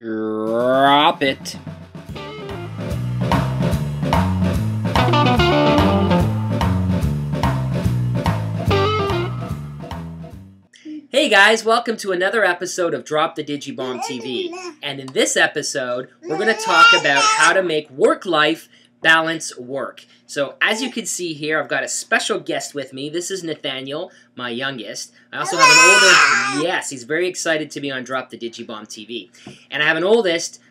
Drop it. Hey guys, welcome to another episode of Drop the Digibomb TV. And in this episode, we're going to talk about how to make work-life balance work. So as you can see here, I've got a special guest with me. This is Nathaniel, my youngest. I also have an older, yes, he's very excited to be on Drop the Digibomb TV. And I have an oldest,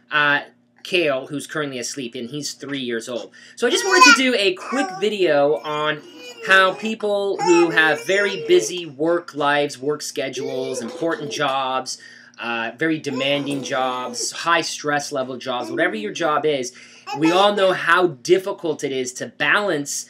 Kale, who's currently asleep, and he's 3 years old. So I just wanted to do a quick video on how people who have very busy work lives, work schedules, important jobs, very demanding jobs, high stress level jobs, whatever your job is, we all know how difficult it is to balance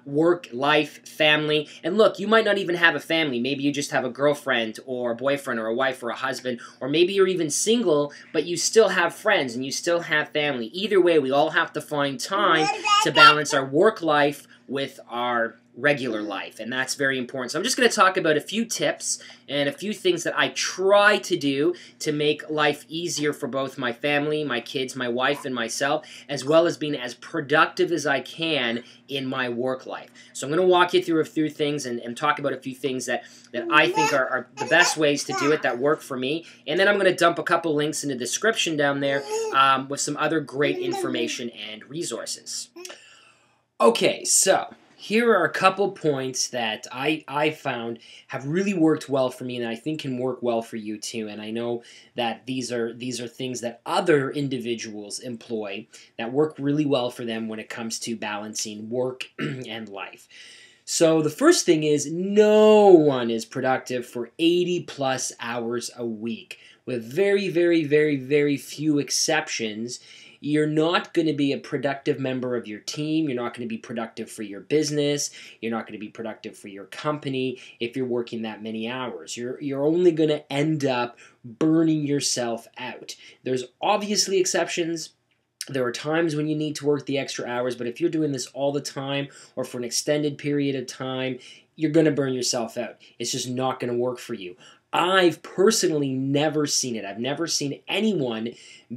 work, life, family. And look, you might not even have a family. Maybe you just have a girlfriend or a boyfriend or a wife or a husband, or maybe you're even single, but you still have friends and you still have family. Either way, we all have to find time to balance our work life with our regular life, and that's very important. So I'm just going to talk about a few tips and a few things that I try to do to make life easier for both my family, my kids, my wife, and myself, as well as being as productive as I can in my work life. So I'm going to walk you through a few things and talk about a few things that I think are the best ways to do it that work for me, and then I'm going to dump a couple links in the description down there with some other great information and resources. Okay, so here are a couple points that I found have really worked well for me and I think can work well for you too. And I know that these are things that other individuals employ that work really well for them when it comes to balancing work and life. So the first thing is, no one is productive for 80 plus hours a week. With very, very, very, very few exceptions, you're not going to be a productive member of your team. You're not going to be productive for your business. You're not going to be productive for your company if you're working that many hours. You're only going to end up burning yourself out. There's obviously exceptions. There are times when you need to work the extra hours, but if you're doing this all the time or for an extended period of time, you're going to burn yourself out. It's just not going to work for you. I've personally never seen it. I've never seen anyone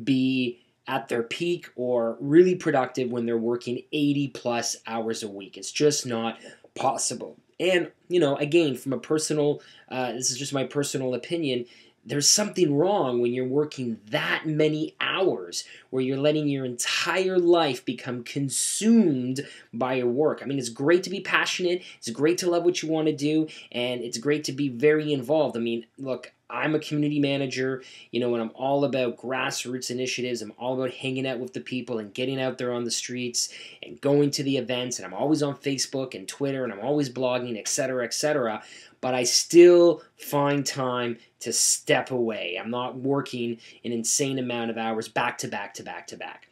be at their peak or really productive when they're working 80 plus hours a week. It's just not possible. And, you know, again, from a personal, this is just my personal opinion, there's something wrong when you're working that many hours where you're letting your entire life become consumed by your work. I mean, it's great to be passionate, it's great to love what you want to do, and it's great to be very involved. I mean, look, I'm a community manager, you know, and I'm all about grassroots initiatives. I'm all about hanging out with the people and getting out there on the streets and going to the events, and I'm always on Facebook and Twitter, and I'm always blogging, etc., etc., but I still find time to step away. I'm not working an insane amount of hours back to back to back to back.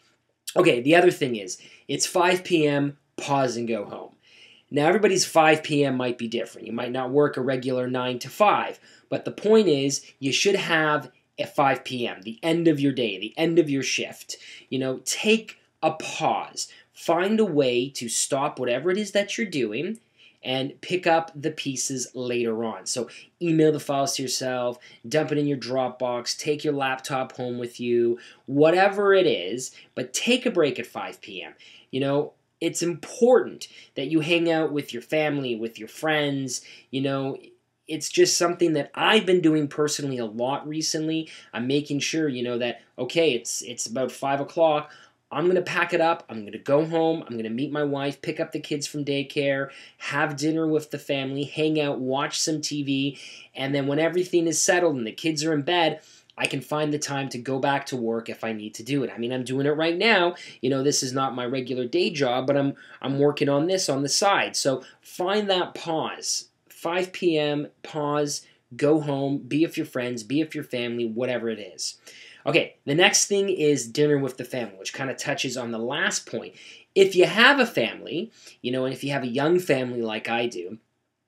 Okay, the other thing is, it's 5 p.m., pause and go home. Now, everybody's 5 p.m. might be different. You might not work a regular 9 to 5, but the point is, you should have at 5 p.m., the end of your day, the end of your shift. You know, take a pause. Find a way to stop whatever it is that you're doing and pick up the pieces later on. So email the files to yourself, dump it in your Dropbox, take your laptop home with you, whatever it is, but take a break at 5 p.m. You know, it's important that you hang out with your family, with your friends. You know, it's just something that I've been doing personally a lot recently. I'm making sure, you know, that, okay, it's about 5 o'clock. I'm going to pack it up, I'm going to go home, I'm going to meet my wife, pick up the kids from daycare, have dinner with the family, hang out, watch some TV, and then when everything is settled and the kids are in bed, I can find the time to go back to work if I need to do it. I mean, I'm doing it right now. You know, this is not my regular day job, but I'm working on this on the side. So find that pause. 5 p.m., pause, go home, be with your friends, be with your family, whatever it is. Okay, the next thing is dinner with the family, which kind of touches on the last point. If you have a family, you know, and if you have a young family like I do,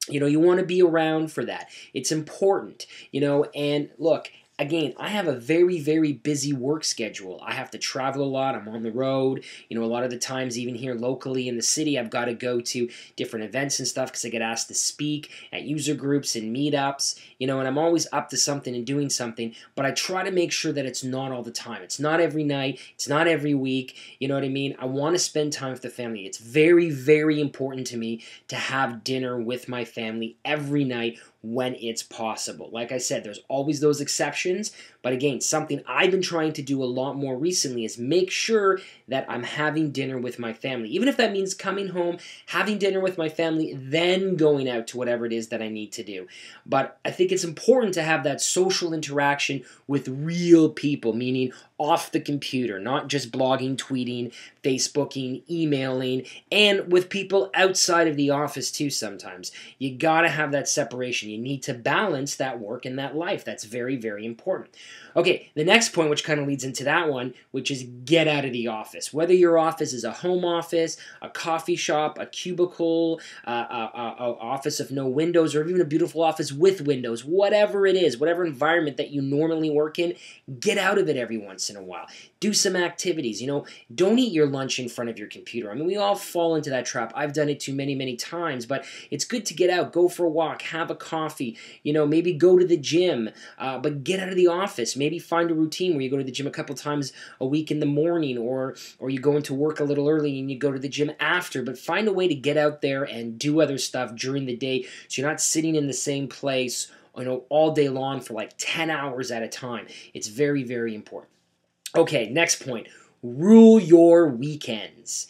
you know, you want to be around for that. It's important, you know, and look, again, I have a very, very busy work schedule. I have to travel a lot. I'm on the road. A lot of the times, even here locally in the city, I've got to go to different events and stuff because I get asked to speak at user groups and meetups, and I'm always up to something and doing something, but I try to make sure that it's not all the time. It's not every night. It's not every week. You know what I mean? I want to spend time with the family. It's very, very important to me to have dinner with my family every night when it's possible. Like I said, there's always those exceptions, but again, something I've been trying to do a lot more recently is make sure that I'm having dinner with my family. Even if that means coming home, having dinner with my family, then going out to whatever it is that I need to do. But I think it's important to have that social interaction with real people, meaning off the computer, not just blogging, tweeting, Facebooking, emailing, and with people outside of the office too sometimes. You gotta have that separation. You need to balance that work and that life. That's very, very important. Okay, the next point, which kind of leads into that one, which is get out of the office. Whether your office is a home office, a coffee shop, a cubicle, a office of no windows, or even a beautiful office with windows, whatever it is, whatever environment that you normally work in, get out of it every once in a while. Do some activities. Don't eat your lunch in front of your computer. I mean, we all fall into that trap. I've done it too many, many times, but it's good to get out, go for a walk, have a coffee, maybe go to the gym, but get out of the office. Maybe find a routine where you go to the gym a couple times a week in the morning, or you go into work a little early and you go to the gym after, but find a way to get out there and do other stuff during the day so you're not sitting in the same place all day long for like 10 hours at a time. It's very, very important. Okay, next point. Rule your weekends.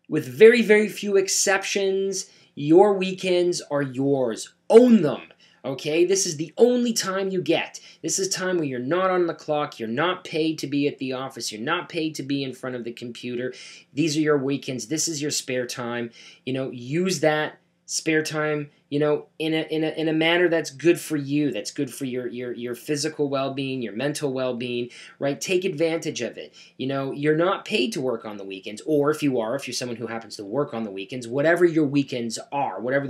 With very, very few exceptions, your weekends are yours. Own them. Okay, this is the only time you get. This is time where you're not on the clock, you're not paid to be at the office, you're not paid to be in front of the computer. These are your weekends. This is your spare time. Use that spare time, in a manner that's good for you, that's good for your physical well-being, your mental well-being, right? Take advantage of it. You're not paid to work on the weekends, or if you're someone who happens to work on the weekends, whatever your weekends are, whatever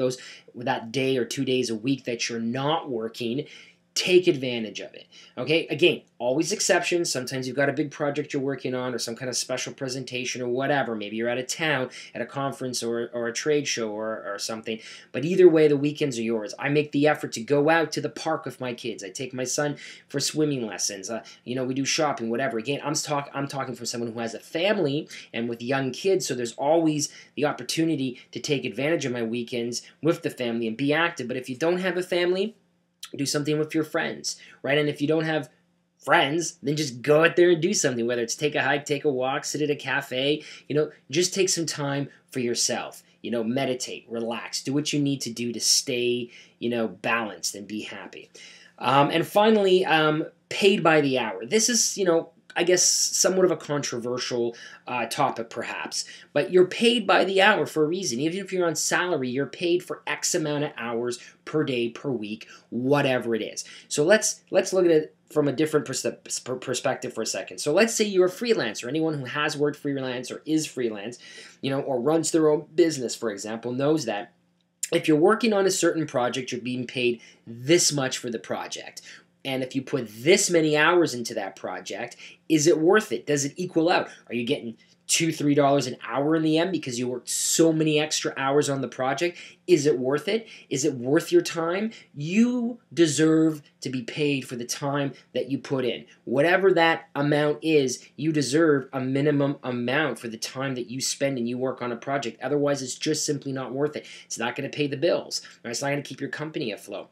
that day or 2 days a week that you're not working, take advantage of it. Okay, again, always exceptions. Sometimes you've got a big project you're working on or some kind of special presentation or whatever. Maybe you're out of town at a conference or a trade show or something. But either way, the weekends are yours. I make the effort to go out to the park with my kids. I take my son for swimming lessons. We do shopping, whatever. Again, I'm talking from someone who has a family and with young kids, so there's always the opportunity to take advantage of my weekends with the family and be active. But if you don't have a family, do something with your friends, right? And if you don't have friends, then just go out there and do something, whether it's take a hike, take a walk, sit at a cafe, just take some time for yourself. Meditate, relax, do what you need to do to stay, balanced and be happy. And finally, paid by the hour. This is, I guess, somewhat of a controversial topic perhaps, but you're paid by the hour for a reason. Even if you're on salary, you're paid for X amount of hours per day, per week, whatever it is. So let's look at it from a different perspective for a second. So let's say you're a freelancer. Anyone who has worked freelance or is freelance, or runs their own business, for example, knows that if you're working on a certain project, you're being paid this much for the project. And if you put this many hours into that project, is it worth it? Does it equal out? Are you getting $2, $3 an hour in the end because you worked so many extra hours on the project? Is it worth it? Is it worth your time? You deserve to be paid for the time that you put in. Whatever that amount is, you deserve a minimum amount for the time that you spend and you work on a project. Otherwise, it's just simply not worth it. It's not going to pay the bills. Right? It's not going to keep your company afloat.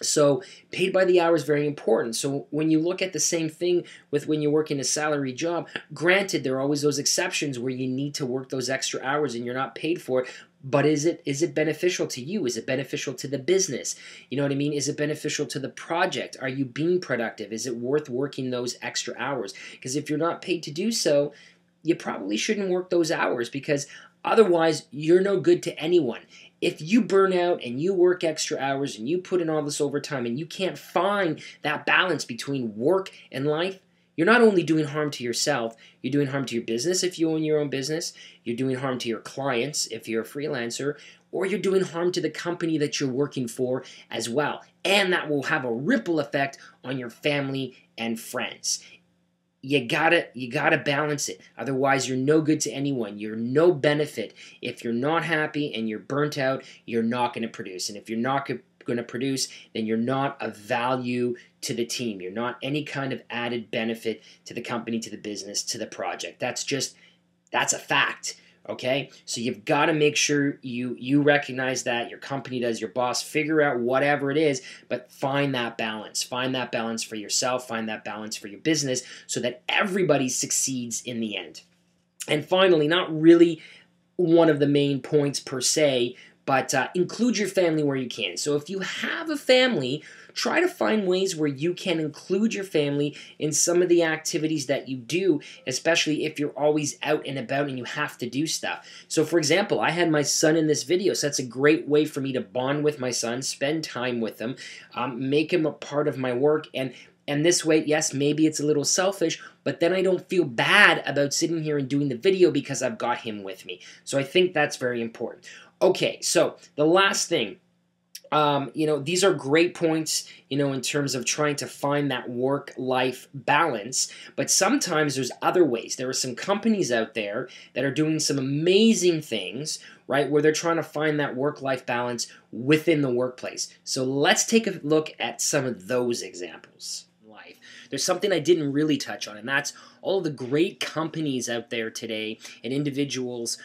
So paid by the hour is very important. So when you look at the same thing with when you're working a salary job, granted, there are always those exceptions where you need to work those extra hours and you're not paid for it. But is it beneficial to you? Is it beneficial to the business? You know what I mean? Is it beneficial to the project? Are you being productive? Is it worth working those extra hours? Because if you're not paid to do so, you probably shouldn't work those hours, because otherwise you're no good to anyone. If you burn out and you work extra hours and you put in all this overtime and you can't find that balance between work and life, you're not only doing harm to yourself, you're doing harm to your business if you own your own business, you're doing harm to your clients if you're a freelancer, or you're doing harm to the company that you're working for as well. And that will have a ripple effect on your family and friends. You gotta balance it. Otherwise, you're no good to anyone. You're no benefit. If you're not happy and you're burnt out, you're not going to produce. And if you're not going to produce, then you're not of value to the team. You're not any kind of added benefit to the company, to the business, to the project. That's a fact. Okay, so you've got to make sure you recognize that, your company does, your boss, figure out whatever it is, but find that balance. Find that balance for yourself, find that balance for your business so that everybody succeeds in the end. And finally, not really one of the main points per se, but include your family where you can. So if you have a family, try to find ways where you can include your family in some of the activities that you do, especially if you're always out and about and you have to do stuff. So for example, I had my son in this video, so that's a great way for me to bond with my son, spend time with him, make him a part of my work, and this way, yes, maybe it's a little selfish, but then I don't feel bad about sitting here and doing the video because I've got him with me. So I think that's very important. Okay, so the last thing, these are great points, in terms of trying to find that work-life balance, but sometimes there's other ways. There are some companies out there that are doing some amazing things, right, where they're trying to find that work-life balance within the workplace. So let's take a look at some of those examples. There's something I didn't really touch on, and that's all of the great companies out there today and individuals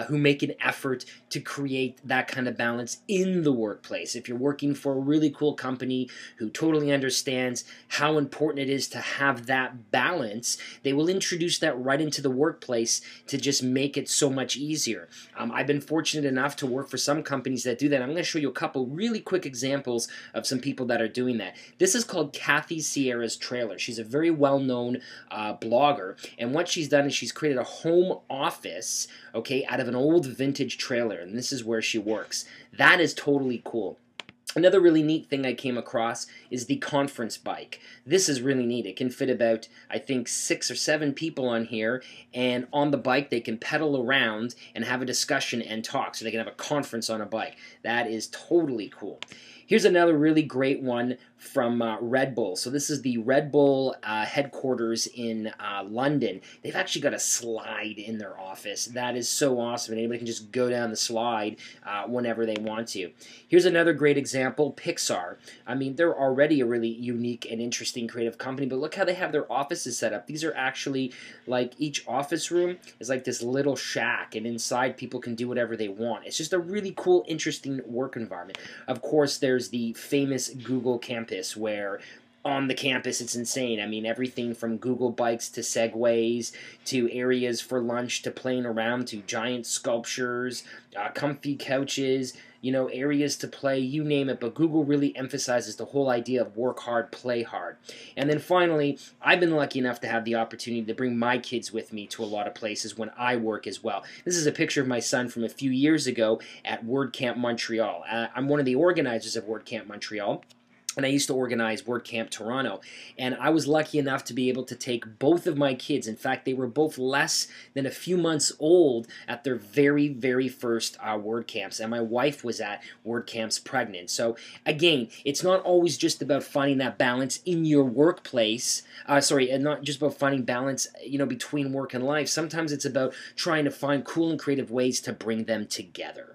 who make an effort to create that kind of balance in the workplace. If you're working for a really cool company who totally understands how important it is to have that balance, they will introduce that right into the workplace to just make it so much easier. I've been fortunate enough to work for some companies that do that. I'm going to show you a couple really quick examples of some people that are doing that. This is called Kathy Sierra's Trailer. She's a very well-known blogger, and what she's done is she's created a home office, okay, out of an old vintage trailer, and this is where she works. That is totally cool. Another really neat thing I came across is the conference bike. This is really neat. It can fit about, I think, 6 or 7 people on here, and on the bike they can pedal around and have a discussion and talk, so they can have a conference on a bike. That is totally cool. Here's another really great one from Red Bull. So this is the Red Bull headquarters in London. They've actually got a slide in their office. That is so awesome. And anybody can just go down the slide whenever they want to. Here's another great example, Pixar. I mean, they're already a really unique and interesting creative company, but look how they have their offices set up. These are actually, like, each office room is like this little shack, and inside people can do whatever they want. It's just a really cool, interesting work environment. Of course, there's the famous Google campus, where on the campus it's insane. I mean, everything from Google bikes to Segways to areas for lunch to playing around to giant sculptures, comfy couches, areas to play, you name it. But Google really emphasizes the whole idea of work hard, play hard. And then finally, I've been lucky enough to have the opportunity to bring my kids with me to a lot of places when I work as well. This is a picture of my son from a few years ago at WordCamp Montreal. I'm one of the organizers of WordCamp Montreal, and I used to organize WordCamp Toronto, and I was lucky enough to be able to take both of my kids. In fact, they were both less than a few months old at their very, very first WordCamps, and my wife was at WordCamps pregnant. So again, it's not always just about finding that balance in your workplace, and not just about finding balance, between work and life. Sometimes it's about trying to find cool and creative ways to bring them together.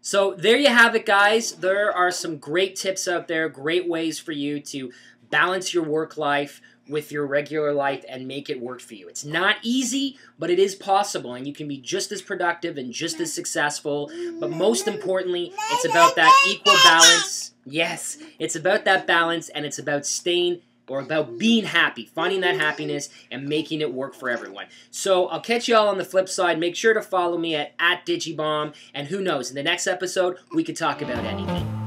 So there you have it, guys. There are some great tips out there, great ways for you to balance your work life with your regular life and make it work for you. It's not easy, but it is possible, and you can be just as productive and just as successful. But most importantly, it's about that equal balance. Yes, it's about that balance, and it's about about being happy, finding that happiness and making it work for everyone. So I'll catch you all on the flip side. Make sure to follow me at @digibomb, and who knows, in the next episode, we could talk about anything.